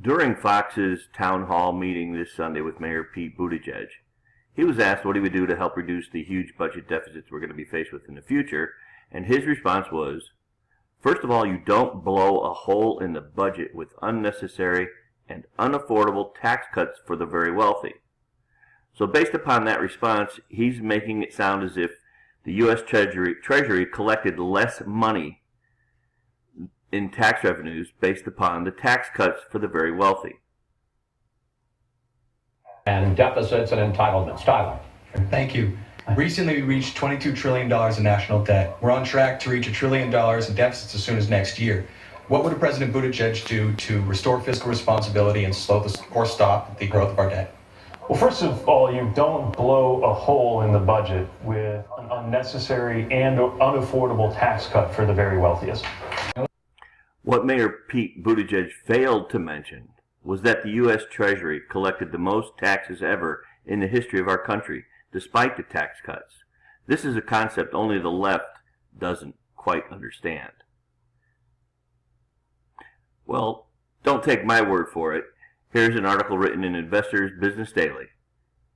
During Fox's Townhall meeting this Sunday with Mayor Pete Buttigieg, he was asked what he would do to help reduce the huge budget deficits we're going to be faced with in the future, and his response was, first of all, you don't blow a hole in the budget with unnecessary and unaffordable tax cuts for the very wealthy. So based upon that response, he's making it sound as if the U.S. Treasury collected less money in tax revenues based upon the tax cuts for the very wealthy. And deficits and entitlements. Tyler. Thank you. Recently, we reached $22 trillion in national debt. We're on track to reach $1 trillion in deficits as soon as next year. What would President Buttigieg do to restore fiscal responsibility and stop the growth of our debt? Well, first of all, you don't blow a hole in the budget with an unnecessary and unaffordable tax cut for the very wealthiest. What Mayor Pete Buttigieg failed to mention was that the U.S. Treasury collected the most taxes ever in the history of our country, despite the tax cuts. This is a concept only the left doesn't quite understand. Well, don't take my word for it. Here's an article written in Investor's Business Daily.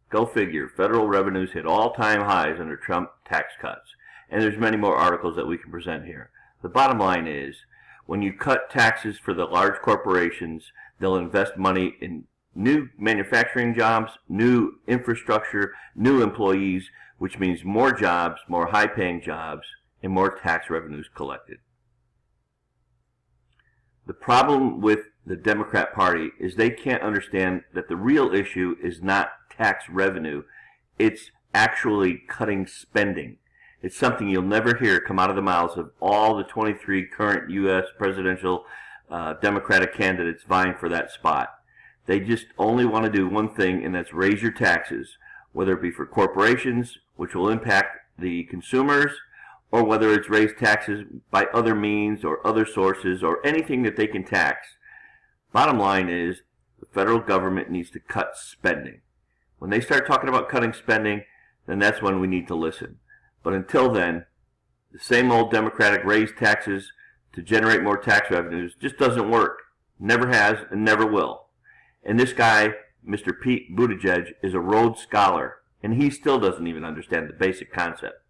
Go figure, federal revenues hit all-time highs under Trump tax cuts. And there's many more articles that we can present here. The bottom line is, when you cut taxes for the large corporations, they'll invest money in new manufacturing jobs, new infrastructure, new employees, which means more jobs, more high-paying jobs, and more tax revenues collected. The problem with the Democrat Party is they can't understand that the real issue is not tax revenue, it's actually cutting spending. It's something you'll never hear come out of the mouths of all the 23 current U.S. presidential Democratic candidates vying for that spot. They just only want to do one thing, and that's raise your taxes, whether it be for corporations, which will impact the consumers, or whether it's raise taxes by other means or other sources or anything that they can tax. Bottom line is, the federal government needs to cut spending. When they start talking about cutting spending, then that's when we need to listen. But until then, the same old Democratic raise taxes to generate more tax revenues just doesn't work. Never has and never will. And this guy, Mr. Pete Buttigieg, is a Rhodes Scholar, and he still doesn't even understand the basic concept.